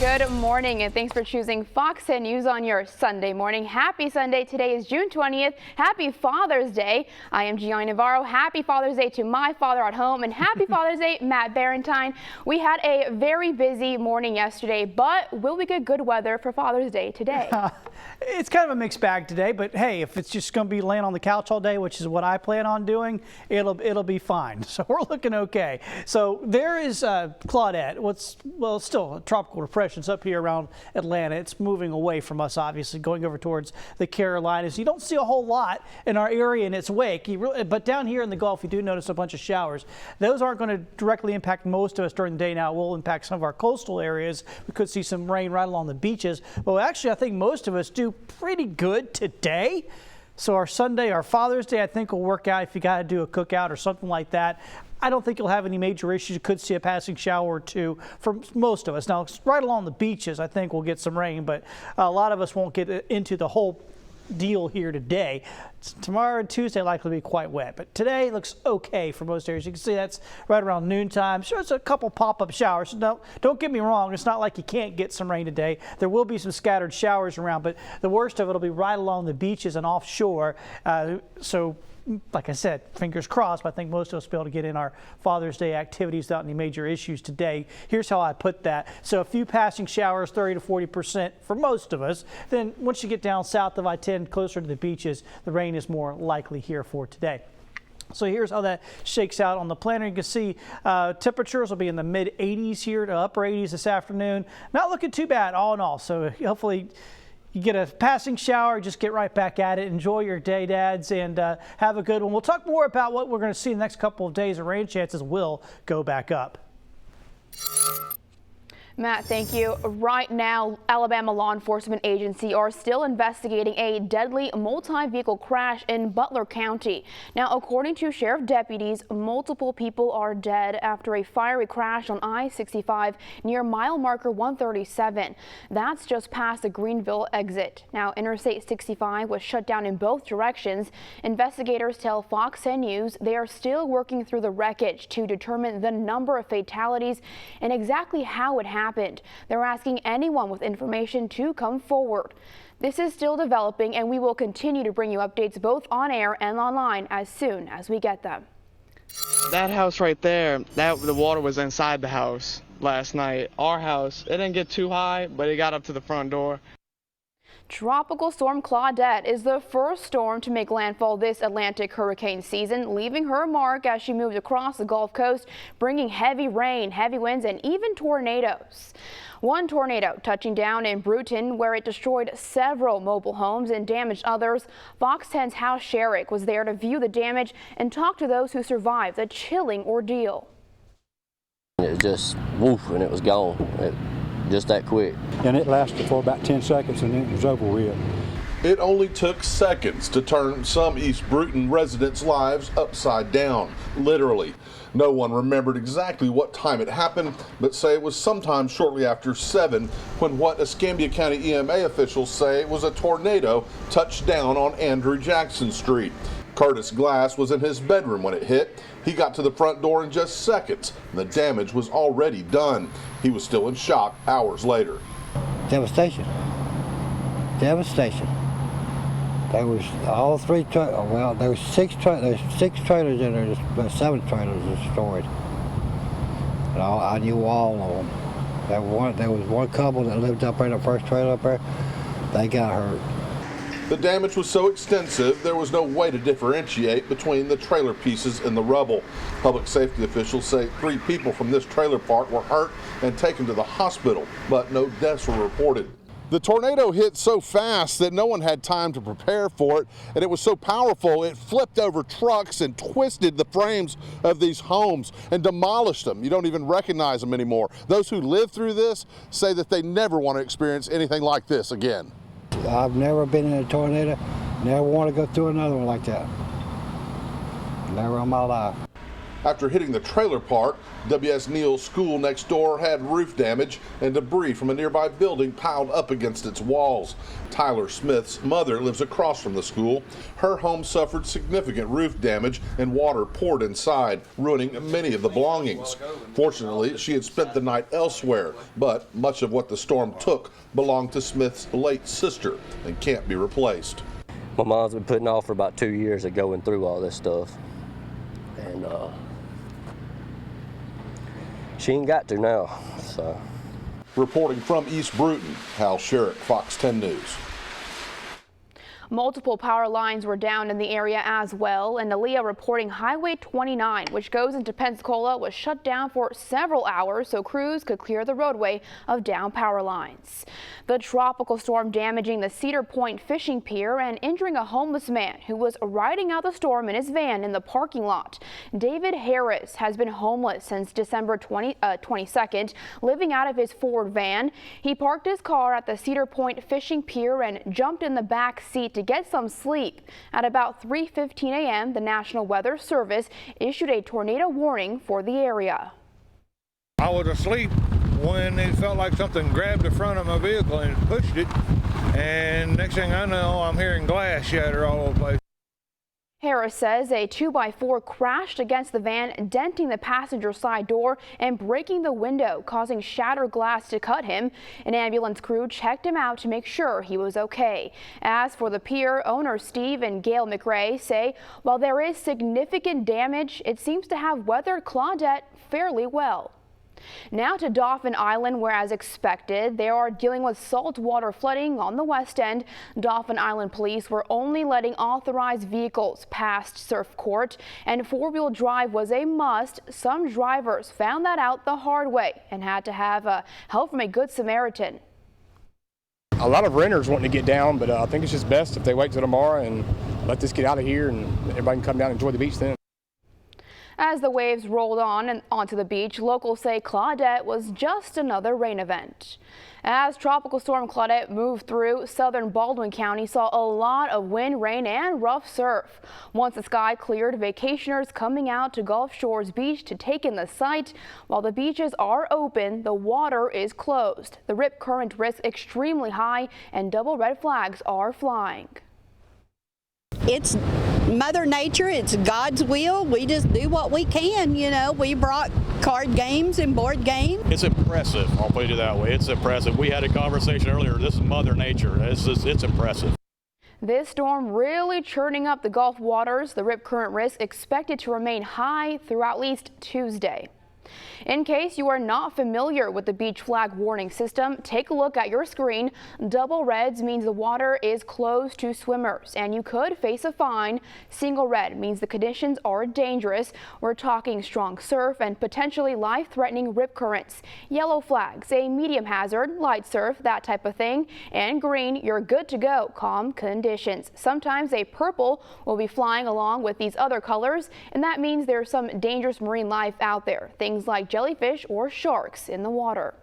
Good morning, and thanks for choosing Fox 10 News on your Sunday morning. Happy Sunday. Today is June 20th. Happy Father's Day. I am Gianni Navarro. Happy Father's Day to my father at home, and happy Father's Day, Matt Barentine. We had a very busy morning yesterday, but will we get good weather for Father's Day today? It's kind of a mixed bag today, but hey, if it's just going to be laying on the couch all day, which is what I plan on doing, it'll be fine. So we're looking okay. So there is Claudette. Still a tropical depression. It's up here around Atlanta. It's moving away from us, obviously, going over towards the Carolinas. You don't see a whole lot in our area in its wake, but down here in the Gulf, you do notice a bunch of showers. Those aren't going to directly impact most of us during the day now. It will impact some of our coastal areas. We could see some rain right along the beaches. But actually, I think most of us do pretty good today. So our Sunday, our Father's Day, I think will work out if you got to do a cookout or something like that. I don't think you'll have any major issues. You could see a passing shower or two for most of us. Now, right along the beaches, I think we'll get some rain, but a lot of us won't get into the whole deal here today. Tomorrow and Tuesday likely to be quite wet, but today looks okay for most areas. You can see that's right around noontime. Sure, it's a couple pop-up showers. No, don't get me wrong. It's not like you can't get some rain today. There will be some scattered showers around, but the worst of it will be right along the beaches and offshore. So like I said, fingers crossed, but I think most of us will be able to get in our Father's Day activities without any major issues today. Here's how I put that. So a few passing showers, 30 to 40% for most of us. Then once you get down south of I-10, closer to the beaches, the rain is more likely here for today. So here's how that shakes out on the planner. You can see temperatures will be in the mid 80s here to upper 80s this afternoon. Not looking too bad all in all. So hopefully you get a passing shower, just get right back at it. Enjoy your day, dads, and have a good one. We'll talk more about what we're going to see in the next couple of days. The rain chances will go back up. Matt, thank you. Right now, Alabama law enforcement agencies are still investigating a deadly multi-vehicle crash in Butler County. Now, according to sheriff deputies, multiple people are dead after a fiery crash on I-65 near mile marker 137. That's just past the Greenville exit. Now, Interstate 65 was shut down in both directions. Investigators tell Fox 10 News they are still working through the wreckage to determine the number of fatalities and exactly how it happened. They're asking anyone with information to come forward. This is still developing, and we will continue to bring you updates both on air and online as soon as we get them. That house right there, the water was inside the house last night. Our house, it didn't get too high, but it got up to the front door. Tropical storm Claudette is the first storm to make landfall this Atlantic hurricane season, leaving her mark as she moves across the Gulf Coast, bringing heavy rain, heavy winds, and even tornadoes. One tornado touching down in Bruton, where it destroyed several mobile homes and damaged others. Fox 10's House Sherrick was there to view the damage and talk to those who survived the chilling ordeal. It just woof, and it was gone. Just that quick. And it lasted for about 10 seconds and then it was over with. It only took seconds to turn some East Bruton residents' lives upside down, literally. No one remembered exactly what time it happened, but say it was sometime shortly after 7 when what Escambia County EMA officials say was a tornado touched down on Andrew Jackson Street. Curtis Glass was in his bedroom when it hit. He got to the front door in just seconds, and the damage was already done. He was still in shock hours later. Devastation. Devastation. There was all three, well, there was six trailers in there, just 7 trailers destroyed. And I knew all of them. There was one couple that lived up there in the first trailer up there. They got hurt. The damage was so extensive, there was no way to differentiate between the trailer pieces and the rubble. Public safety officials say 3 people from this trailer park were hurt and taken to the hospital, but no deaths were reported. The tornado hit so fast that no one had time to prepare for it, and it was so powerful it flipped over trucks and twisted the frames of these homes and demolished them. You don't even recognize them anymore. Those who lived through this say that they never want to experience anything like this again. I've never been in a tornado, never want to go through another one like that. Never in my life. After hitting the trailer park, W.S. Neal's school next door had roof damage and debris from a nearby building piled up against its walls. Tyler Smith's mother lives across from the school. Her home suffered significant roof damage and water poured inside, ruining many of the belongings. Fortunately, she had spent the night elsewhere, but much of what the storm took belonged to Smith's late sister and can't be replaced. My mom's been putting off for about 2 years of going through all this stuff. And she ain't got to now, so. Reporting from East Bruton, Hal Sherrick, Fox 10 News. Multiple power lines were down in the area as well, and Aaliyah reporting Highway 29, which goes into Pensacola, was shut down for several hours so crews could clear the roadway of down power lines. The tropical storm damaging the Cedar Point fishing pier and injuring a homeless man who was riding out the storm in his van in the parking lot. David Harris has been homeless since December 22nd, living out of his Ford van. He parked his car at the Cedar Point fishing pier and jumped in the back seat to get some sleep. At about 3:15 a.m., the National Weather Service issued a tornado warning for the area. I was asleep when it felt like something grabbed the front of my vehicle and pushed it, and next thing I know, I'm hearing glass shatter all over the place. Harris says a 2x4 crashed against the van, denting the passenger side door and breaking the window, causing shattered glass to cut him. An ambulance crew checked him out to make sure he was okay. As for the pier, owners Steve and Gail McRae say while there is significant damage, it seems to have weathered Claudette fairly well. Now to Dauphin Island, where as expected, they are dealing with saltwater flooding on the west end. Dauphin Island police were only letting authorized vehicles past Surf Court, and four-wheel drive was a must. Some drivers found that out the hard way and had to have help from a Good Samaritan. A lot of renters wanting to get down, but I think it's just best if they wait till tomorrow and let this get out of here and everybody can come down and enjoy the beach then. As the waves rolled on and onto the beach, locals say Claudette was just another rain event. As Tropical Storm Claudette moved through, southern Baldwin County saw a lot of wind, rain, and rough surf. Once the sky cleared, vacationers coming out to Gulf Shores Beach to take in the sight. While the beaches are open, the water is closed. The rip current risk extremely high, and double red flags are flying. It's Mother Nature, it's God's will. We just do what we can, you know. We brought card games and board games. It's impressive, I'll put it that way. It's impressive. We had a conversation earlier. This is Mother Nature. It's impressive. This storm really churning up the Gulf waters. The rip current risk expected to remain high throughout at least Tuesday. In case you are not familiar with the beach flag warning system, take a look at your screen. Double reds means the water is closed to swimmers and you could face a fine. Single red means the conditions are dangerous. We're talking strong surf and potentially life-threatening rip currents. Yellow flags, a medium hazard, light surf, that type of thing. And green, you're good to go, calm conditions. Sometimes a purple will be flying along with these other colors, and that means there's some dangerous marine life out there. Things like jellyfish or sharks in the water.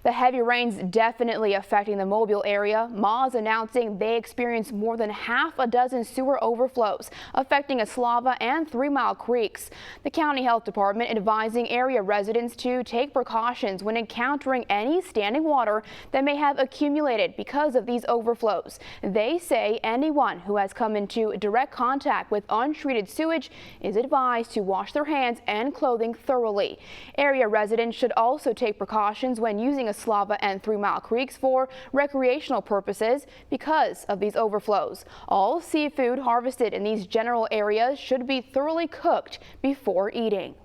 The heavy rains definitely affecting the Mobile area. Ma's announcing they experienced more than half a dozen sewer overflows, affecting Eslava and 3 Mile Creeks. The county health department advising area residents to take precautions when encountering any standing water that may have accumulated because of these overflows. They say anyone who has come into direct contact with untreated sewage is advised to wash their hands and clothing thoroughly. Area residents should also take precautions when using Eslava and 3 Mile Creeks for recreational purposes because of these overflows. All seafood harvested in these general areas should be thoroughly cooked before eating.